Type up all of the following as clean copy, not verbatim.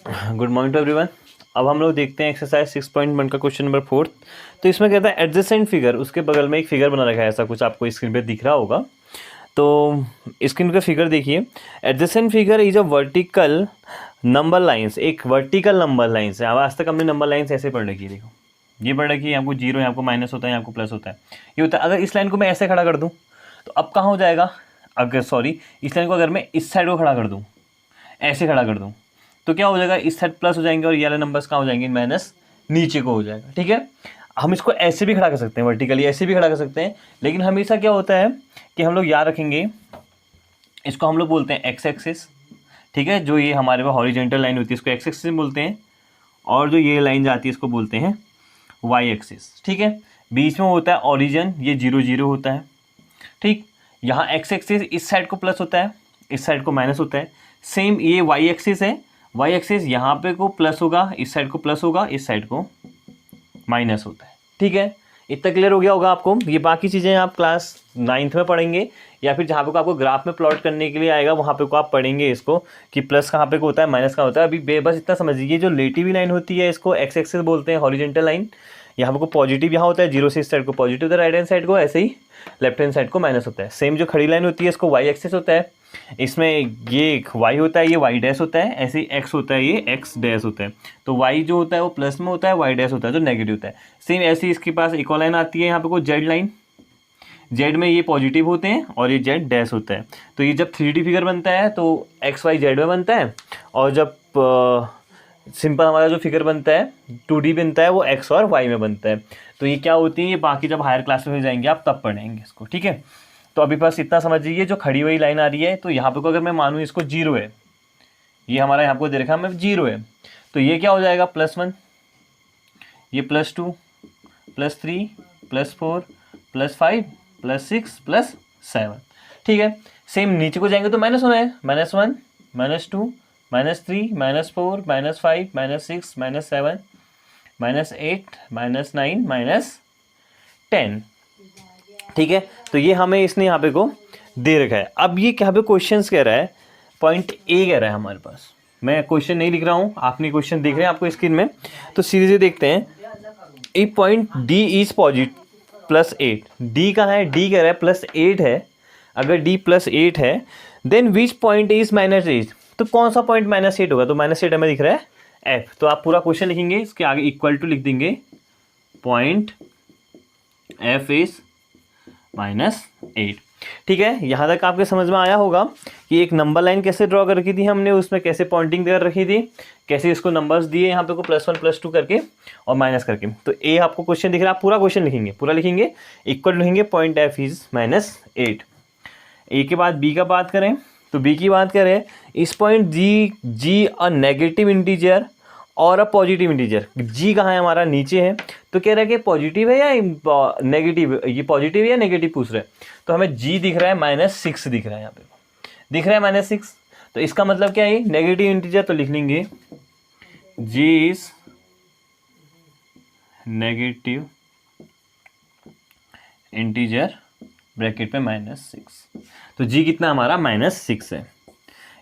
Good morning to everyone. अब हम लोग देखते हैं एक्सरसाइज 6.1 का क्वेश्चन नंबर 4। तो इसमें कहता है एडजेसेंट फिगर, उसके बगल में एक फिगर बना रखा है, ऐसा कुछ आपको स्क्रीन पे दिख रहा होगा। तो स्क्रीन पे फिगर देखिए। Adjacent figure is a vertical number lines, एक वर्टिकल नंबर लाइन्स है। अब आज तक हमने नंबर लाइन्स ऐसे पढ़ रखी है, देखो ये पढ़ रखी है, यहाँ को जीरो, यहाँ को माइनस होता है, यहाँ को प्लस होता है, ये होता है। अगर इस लाइन को मैं ऐसे खड़ा कर दूँ तो अब कहाँ हो जाएगा, अगर सॉरी इस लाइन को अगर मैं इस साइड को खड़ा कर दूँ, ऐसे खड़ा कर दूँ, तो क्या हो जाएगा, इस साइड प्लस हो जाएंगे और ये वाले नंबर्स कहाँ हो जाएंगे, माइनस नीचे को हो जाएगा। ठीक है, हम इसको ऐसे भी खड़ा कर सकते हैं, वर्टिकली ऐसे भी खड़ा कर सकते हैं, लेकिन हमेशा क्या होता है कि हम लोग याद रखेंगे, इसको हम लोग बोलते हैं एक्स एक्सिस। ठीक है, जो ये हमारे पास हॉरिजेंटल लाइन होती है इसको एक्स एक्सिस बोलते हैं, और जो ये लाइन जाती है इसको बोलते हैं वाई एक्सिस। ठीक है, बीच में होता है ओरिजिन, ये 0 0 होता है। ठीक, यहाँ एक्स एक्सिस इस साइड को प्लस होता है, इस साइड को माइनस होता है। सेम ये वाई एक्सिस है, वाई एक्सिस यहाँ पे को प्लस होगा, इस साइड को प्लस होगा, इस साइड को माइनस होता है। ठीक है, इतना क्लियर हो गया होगा आपको। ये बाकी चीज़ें आप क्लास 9th में पढ़ेंगे, या फिर जहाँ पे को आपको ग्राफ में प्लॉट करने के लिए आएगा वहाँ पे को आप पढ़ेंगे इसको, कि प्लस कहाँ पे को होता है, माइनस कहाँ होता है। अभी बस इतना समझ लीजिए, जो लेटी हुई लाइन होती है इसको एक्स एक्सिस बोलते हैं, हॉरिजेंटल लाइन। यहाँ पे को पॉजिटिव यहाँ होता है, 0 से इस साइड को पॉजिटिव होता है, राइट हैंड साइड को, ऐसे ही लेफ्ट हैंड साइड को माइनस होता है। सेम जो खड़ी लाइन होती है इसको वाई एक्सिस होता है, इसमें ये वाई होता है, ये वाई डैश होता है, ऐसे ही एक्स होता है, ये एक्स डैश होता है। तो वाई जो होता है वो प्लस में होता है, वाई डैश होता है जो नेगेटिव होता है। सेम ऐसे ही इसके पास एक और लाइन आती है, यहाँ पे कोई जेड लाइन, जेड में ये पॉजिटिव होते हैं और ये जेड डैश होता है। तो ये जब 3D फिगर बनता है तो एक्स वाई जेड में बनता है, और जब सिंपल हमारा जो फिगर बनता है 2D बनता है वो एक्स और वाई में बनता है। तो ये क्या होती है, ये बाकी जब हायर क्लास में जाएंगे आप तब पढ़ेंगे इसको। ठीक है, तो अभी बस इतना समझ लीजिए, जो खड़ी हुई लाइन आ रही है, तो यहाँ पे को अगर मैं मानूँ इसको 0 है, ये हमारा यहाँ को दे रखा है मैं 0 है, तो ये क्या हो जाएगा, +1, ये +2, +3, +4, +5, +6, +7। ठीक है, सेम नीचे को जाएंगे तो माइनस होना है, -1, -2, -3, -4, -5, -6, -7, -8, -9, -10। ठीक है, तो ये हमें इसने यहाँ पे को दे रखा है। अब ये क्या पे क्वेश्चन कह रहा है, पॉइंट ए कह रहा है हमारे पास। मैं क्वेश्चन नहीं लिख रहा हूँ, आपने क्वेश्चन देख रहे हैं आपको स्क्रीन में, तो सीधे से देखते हैं। A point d is positive +8, d कहाँ है, डी कह रहा है +8 है। अगर डी +8 है देन विच पॉइंट इज -8, तो कौन सा पॉइंट -8 होगा, तो -8 हमें दिख रहा है एफ। तो आप पूरा क्वेश्चन लिखेंगे, इसके आगे इक्वल टू लिख देंगे, पॉइंट एफ इज -8। ठीक है, यहाँ तक आपके समझ में आया होगा कि एक नंबर लाइन कैसे ड्रॉ कर रखी थी हमने, उसमें कैसे पॉइंटिंग कर रखी थी, कैसे इसको नंबर्स दिए यहाँ पे को +1 +2 करके और माइनस करके। तो ए आपको क्वेश्चन दिख रहा है, आप पूरा क्वेश्चन लिखेंगे, पूरा लिखेंगे, इक्वल लिखेंगे, पॉइंट एफ इज -8। ए के बाद बी का बात करें, तो बी की बात करें, इस पॉइंट जी अ नेगेटिव इंटीजर और अ पॉजिटिव इंटीजर। जी कहाँ है हमारा, नीचे है, तो कह रहा है कि पॉजिटिव है या नेगेटिव, ये पॉजिटिव या नेगेटिव पूछ रहा है। तो हमें जी दिख रहा है -6 दिख रहा है, यहाँ पे दिख रहा है -6, तो इसका मतलब क्या है, नेगेटिव इंटीजर, तो लिख लेंगे जी इज नेगेटिव इंटीजर ब्रैकेट पे -6। तो जी कितना हमारा -6 है।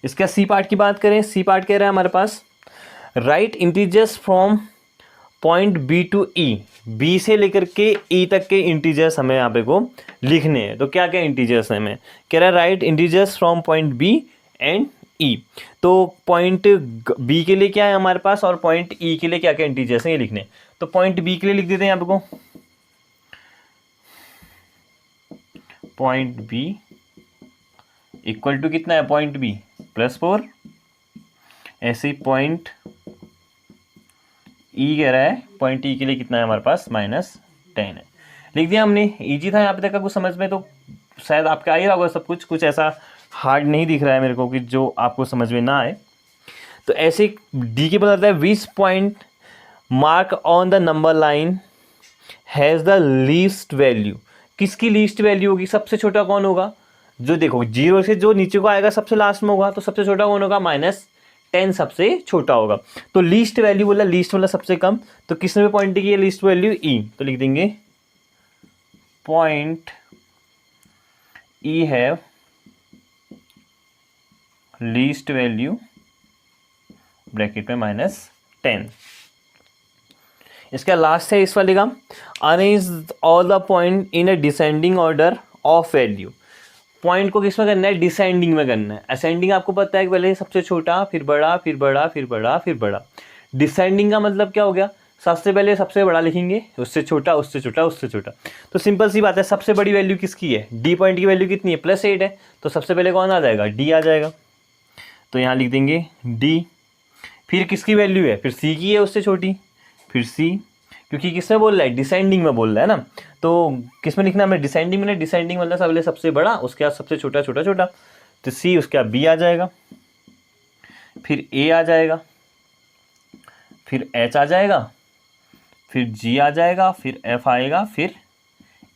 इसका सी पार्ट की बात करें, सी पार्ट कह रहा है हमारे पास, write integers from point b to e, b से लेकर के ई तक के इंटीजर्स हमें यहाँ पे को लिखने हैं। तो क्या क्या इंटीजर्स हैं, हमें कह रहा है write integers from point b and e. तो पॉइंट बी के लिए क्या है हमारे पास और पॉइंट ई के लिए क्या क्या इंटीजर्स हैं ये लिखने। तो पॉइंट बी के लिए लिख देते हैं यहाँ पे को, पॉइंट बी इक्वल टू कितना है, पॉइंट बी +4, ऐसे ही पॉइंट ई कह रहा है, पॉइंट ई के लिए कितना है हमारे पास, -10 है। लिख दिया हमने, इजी था यहाँ पे तक का कुछ समझ में, तो शायद आपका आ ही रहा होगा सब कुछ, कुछ ऐसा हार्ड नहीं दिख रहा है मेरे को कि जो आपको समझ में ना आए। तो ऐसे डी के बताता है, which point mark on the number line has the least value, किसकी लीस्ट वैल्यू होगी, सबसे छोटा कौन होगा, जो देखो 0 से जो नीचे को आएगा सबसे लास्ट में होगा, तो सबसे छोटा कौन होगा, -10 सबसे छोटा होगा। तो लीस्ट वैल्यू बोला, लीस्ट मतलब सबसे कम, तो किसने पे पॉइंट की है लीस्ट वैल्यू, ई, तो लिख देंगे point E have least value bracket में -10। इसका लास्ट है इस वाले का, arrange all the point in a descending order of value. Point को किस में करना है, डिसेंडिंग में करना है। असेंडिंग आपको पता है कि पहले सबसे छोटा, फिर बड़ा, फिर बड़ा, फिर बड़ा, फिर बड़ा। डिसेंडिंग का मतलब क्या हो गया, सबसे पहले सबसे बड़ा लिखेंगे, उससे छोटा, उससे छोटा, उससे छोटा। तो सिंपल सी बात है, सबसे बड़ी वैल्यू किसकी है, डी पॉइंट की वैल्यू कितनी है, +8 है। तो सबसे पहले कौन आ जाएगा, डी आ जाएगा। तो यहाँ लिख देंगे डी। फिर किसकी वैल्यू है, फिर सी की है उससे छोटी, फिर सी, क्योंकि किसमें बोल रहा है, डिसेंडिंग में बोल रहा है ना। तो किस में लिखना है हमें, डिसेंडिंग में। डिसेंडिंग मतलब पहले सबसे बड़ा, उसके बाद सबसे छोटा, छोटा छोटा। तो सी, उसके बाद बी आ जाएगा, फिर ए आ जाएगा, फिर एच आ जाएगा, फिर जी आ जाएगा, फिर एफ आएगा, फिर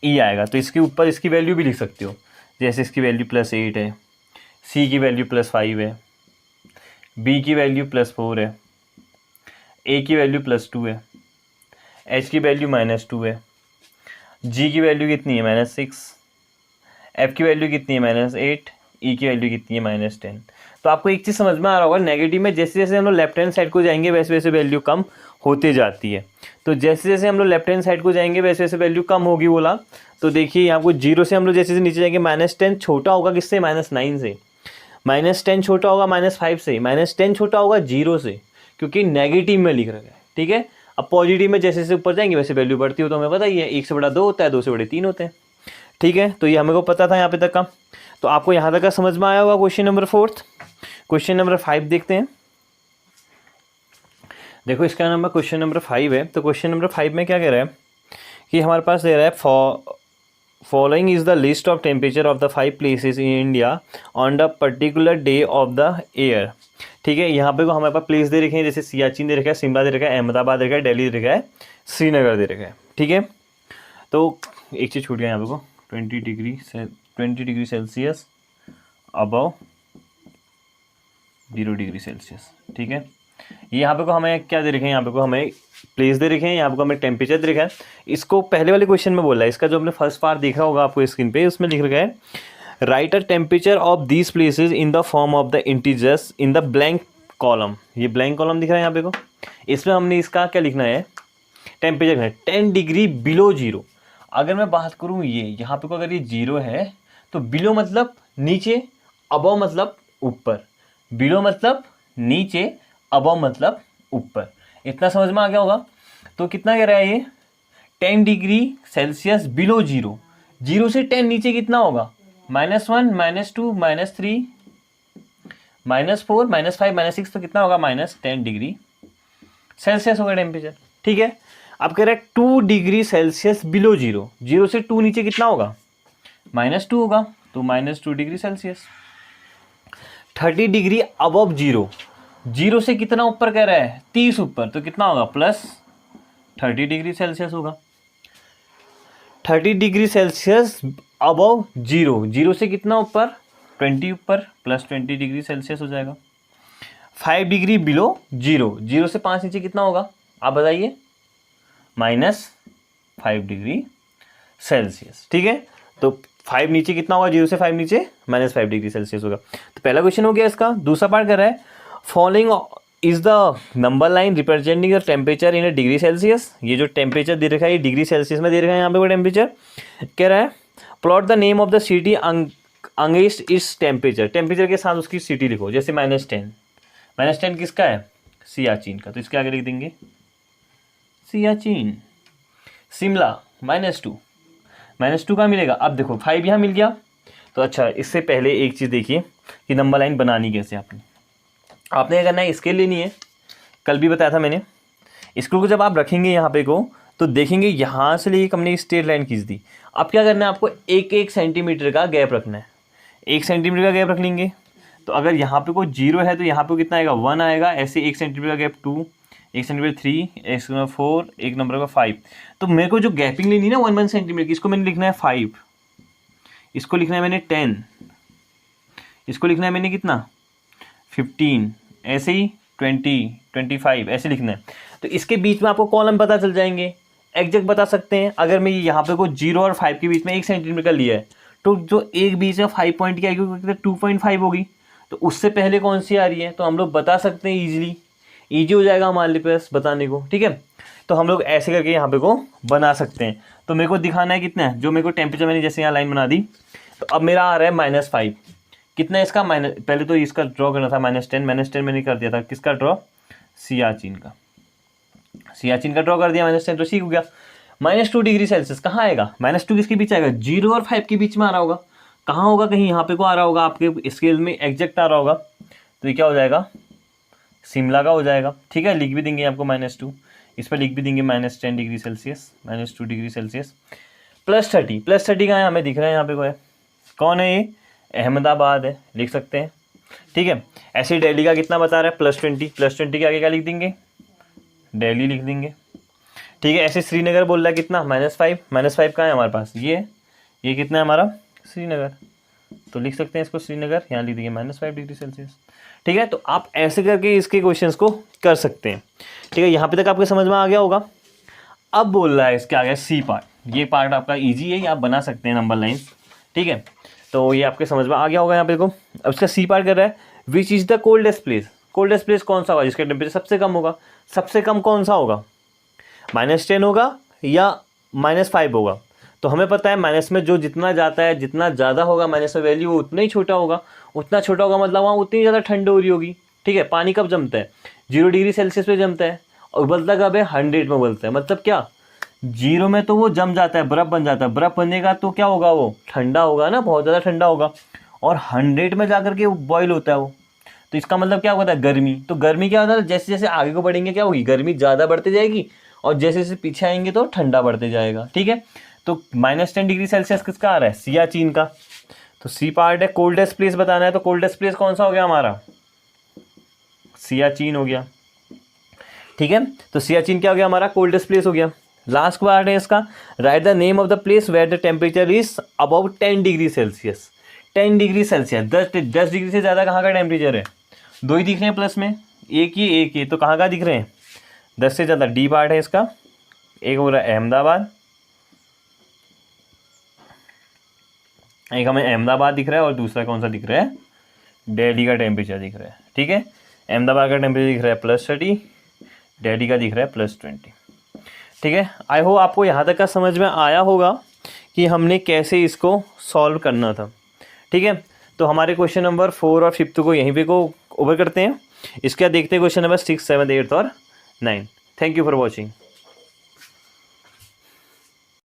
ई आएगा। तो इसके ऊपर इसकी वैल्यू भी लिख सकते हो, जैसे इसकी वैल्यू +8 है, सी की वैल्यू +5 है, बी की वैल्यू +4 है, ए की वैल्यू +2 है, एच की वैल्यू -2 है, जी की वैल्यू कितनी है, -6, एफ की वैल्यू कितनी है, -8, ई की वैल्यू कितनी है, -10। तो आपको एक चीज़ समझ में आ रहा होगा, नेगेटिव में जैसे जैसे हम लोग लेफ्ट हैंड साइड को जाएंगे वैसे वैसे वैल्यू कम होते जाती है। तो जैसे जैसे हम लोग लेफ्ट हैंड साइड को जाएंगे वैसे वैसे वैल्यू कम होगी बोला। तो देखिए यहाँ को 0 से हम लोग जैसे जैसे नीचे जाएंगे, -10 छोटा होगा किससे, -9 से, -10 छोटा होगा -5 से, -10 छोटा होगा 0 से, क्योंकि नेगेटिव में लिख रखा है। ठीक है, अब पॉजिटिव में जैसे जैसे ऊपर जाएंगे वैसे वैल्यू बढ़ती हो, तो हमें पता ही है 1 से बड़ा 2 होता है, 2 से बड़े 3 होते हैं। ठीक है, तो ये हमें को पता था यहाँ पे तक का। तो आपको यहाँ तक का समझ में आया होगा क्वेश्चन नंबर 4। क्वेश्चन नंबर 5 देखते हैं। देखो इसका नंबर क्वेश्चन नंबर 5 है। तो क्वेश्चन नंबर 5 में क्या कह रहा है कि हमारे पास दे रहा है, following is the list of temperature of the 5 places in India on the particular day of the year. ठीक है, यहाँ पे को हमारे पास प्लेस दे रखे हैं, जैसे सियाचिन दे रखा है, शिमला दे रखा है, अहमदाबाद दे रखा है, दिल्ली दे रखा है, श्रीनगर दे रखा है। ठीक है, तो एक चीज़ छूट गया यहाँ पे को, 20 degree Celsius above 0 degree Celsius. ठीक है, यहाँ पे को हमें क्या दे रखे हैं, यहाँ पे को हमें प्लेस दे रखे हैं, यहाँ पे को हमें टेम्परेचर दे रखा है। इसको पहले वाले क्वेश्चन में बोला है, इसका जो हमने फर्स्ट पार्ट देखा होगा आपको स्क्रीन पे, उसमें लिख रखा है right a temperature of these places in the form of the integers in the blank column. ये ब्लैंक कॉलम दिख रहा है यहाँ पे को, इसमें हमने इसका क्या लिखना है, टेम्परेचर है 10 डिग्री बिलो 0। अगर मैं बात करूँ ये यहाँ पे को, अगर ये 0 है तो बिलो मतलब नीचे, अबव मतलब ऊपर, बिलो मतलब नीचे, अबव मतलब ऊपर। इतना समझ में आ गया होगा। तो कितना कह रहा है ये, 10 डिग्री सेल्सियस बिलो 0, 0 से 10 नीचे कितना होगा, -1, -2, -3, -4, -5, -6, तो कितना होगा, -10 डिग्री सेल्सियस होगा टेम्परेचर। ठीक है, अब कह रहा है 2 डिग्री सेल्सियस बिलो 0, 0 से 2 नीचे कितना होगा, -2 होगा, तो -2 डिग्री सेल्सियस। 30 डिग्री अबव 0, 0 से कितना ऊपर कह रहा है, 30 ऊपर, तो कितना होगा, +30 डिग्री सेल्सियस होगा। 30 डिग्री सेल्सियस अबव 0, 0 से कितना ऊपर, 20 ऊपर, +20 डिग्री सेल्सियस हो जाएगा। 5 डिग्री बिलो 0, 0 से 5 नीचे कितना होगा, आप बताइए, -5 डिग्री सेल्सियस। ठीक है, तो 5 नीचे कितना होगा, 0 से 5 नीचे -5 डिग्री सेल्सियस होगा। तो पहला क्वेश्चन हो गया इसका। दूसरा पार्ट कर रहा है, following is the number line representing the temperature in a degree Celsius. ये जो टेम्परेचर दे रखा है ये डिग्री सेल्सियस में दे रखा है यहाँ पे वो टेम्परेचर। कह रहा है plot the name of the city against इस टेम्परेचर, टेम्परेचर के साथ उसकी सिटी लिखो। जैसे -10, -10 किसका है, सियाचिन का, तो इसके आगे लिख देंगे सियाचिन। शिमला -2, -2 का मिलेगा। अब देखो 5 यहाँ मिल गया। तो अच्छा, इससे पहले एक चीज़ देखिए कि नंबर लाइन बनानी कैसे। आपने क्या करना है, स्केल लेनी है, कल भी बताया था मैंने। स्केल को जब आप रखेंगे यहाँ पे को, तो देखेंगे यहाँ से लेके हमने स्ट्रेट लाइन खींच दी। अब क्या करना है, आपको 1-1 सेंटीमीटर का गैप रखना है। 1 सेंटीमीटर का गैप रख लेंगे। तो अगर यहाँ पे कोई 0 है तो यहाँ पे कितना आएगा, 1 आएगा। ऐसे 1 सेंटीमीटर का गैप 2, 1 सेंटीमीटर 3, 1 सेंटीमीटर 4, 1 नंबर का 5। तो मेरे को जो गैपिंग लेनी है ना 1 सेंटीमीटर की, इसको मैंने लिखना है 5, इसको लिखना है मैंने 10, इसको लिखना है मैंने कितना 15, ऐसे ही 20, 25 ऐसे लिखना है। तो इसके बीच में आपको कॉलम पता चल जाएंगे, एग्जैक्ट बता सकते हैं। अगर मैं यहाँ पे को 0 और 5 के बीच में 1 सेंटीमीटर का लिया है, तो जो एक बीच में 5 पॉइंट की आएगी वो 2.5 होगी। तो उससे पहले कौन सी आ रही है, तो हम लोग बता सकते हैं ईजिली ईजी हो जाएगा हमारे लिए प्लस बताने को, ठीक है। तो हम लोग ऐसे करके यहाँ पे को बना सकते हैं। तो मेरे को दिखाना है कितना है, जो मेरे को टेम्परेचर मैंने जैसे यहाँ लाइन बना दी, तो अब मेरा आ रहा है -5। कितना है इसका माइनस, पहले तो इसका ड्रॉ करना था -10 मैंने कर दिया था, किसका ड्रॉ, सियाचिन का। सियाचिन का ड्रॉ कर दिया -10, तो ठीक हो गया। -2 डिग्री सेल्सियस कहाँ आएगा, -2 किसके बीच आएगा, 0 और 5 के बीच में आ रहा होगा। कहाँ होगा, कहीं यहाँ पे को आ रहा होगा, आपके स्केल में एग्जैक्ट आ रहा होगा। तो ये क्या हो जाएगा, शिमला का हो जाएगा, ठीक है। लिख भी देंगे आपको -2, इस पर लिख भी देंगे -10 डिग्री सेल्सियस, -2 डिग्री सेल्सियस। +30 का है, हमें दिख रहा है यहाँ पे, कोई कौन है ये, अहमदाबाद है, लिख सकते हैं, ठीक है। ऐसे दिल्ली का कितना बता रहा है, +20 के आगे क्या लिख देंगे, दिल्ली लिख देंगे, ठीक है। ऐसे श्रीनगर बोल रहा है कितना, -5 का है हमारे पास, ये कितना है हमारा, श्रीनगर, तो लिख सकते हैं इसको श्रीनगर, यहाँ लिख देंगे -5 डिग्री सेल्सियस, ठीक है। तो आप ऐसे करके इसके क्वेश्चंस को कर सकते हैं, ठीक है। यहाँ पे तक आपको समझ में आ गया होगा। अब बोल रहा है इसके आगे सी पार्ट, ये पार्ट आपका इजी है, ये आप बना सकते हैं नंबर लाइन्स, ठीक है। तो ये आपके समझ में आ गया होगा यहाँ पे को। अब इसका सी पार्ट कर रहा है, which is the coldest place कौन सा होगा जिसका टेम्परेचर सबसे कम होगा, सबसे कम कौन सा होगा, -10 होगा या -5 होगा। तो हमें पता है माइनस में जो जितना जाता है, जितना ज़्यादा होगा माइनस में वैल्यू उतना ही छोटा होगा, उतना छोटा होगा मतलब वहाँ उतनी ज़्यादा ठंड हो रही होगी, ठीक है। पानी कब जमता है, 0 डिग्री सेल्सियस पे जमता है, और उबलता कब है, 100 में उबलता है। मतलब क्या, 0 में तो वो जम जाता है, बर्फ़ बन जाता है, बर्फ़ बनेगा तो क्या होगा, वो ठंडा होगा ना, बहुत ज़्यादा ठंडा होगा, और 100 में जा के बॉयल होता है वो। तो इसका मतलब क्या होता है, गर्मी। तो गर्मी क्या होता है, जैसे जैसे आगे को बढ़ेंगे क्या होगी, गर्मी ज़्यादा बढ़ती जाएगी, और जैसे जैसे पीछे आएंगे तो ठंडा बढ़ते जाएगा, ठीक है। तो -10 डिग्री सेल्सियस किसका आ रहा है, सियाचिन का। तो सी पार्ट है, कोल्डेस्ट प्लेस बताना है, तो कोल्डेस्ट प्लेस कौन सा हो गया हमारा, सियाचिन हो गया, ठीक है। तो सियाचिन क्या हो गया हमारा, कोल्डेस्ट प्लेस हो गया। लास्ट पार्ट है इसका, write the name of the place where the temperature is about 10 degree Celsius. 10 degree Celsius, 10 degree से ज़्यादा कहाँ का टेम्परेचर है, 2 ही दिख रहे हैं प्लस में, एक ही, तो कहाँ का दिख रहे हैं, 10 से ज़्यादा। डी पार्ट है इसका, एक हो रहा है अहमदाबाद, एक हमें अहमदाबाद दिख रहा है, और दूसरा कौन सा दिख रहा है, दिल्ली का टेम्परेचर दिख रहा है, ठीक है। अहमदाबाद का टेम्परेचर दिख रहा है +30, दिल्ली का दिख रहा है +20, ठीक है। आई होप आपको यहाँ तक का समझ में आया होगा कि हमने कैसे इसको सॉल्व करना था, ठीक है। तो हमारे क्वेश्चन नंबर 4 और 5 को यहीं पे को ओवर करते हैं। इसके बाद देखते हैं क्वेश्चन नंबर 6, 7, 8 और 9। Thank you for watching.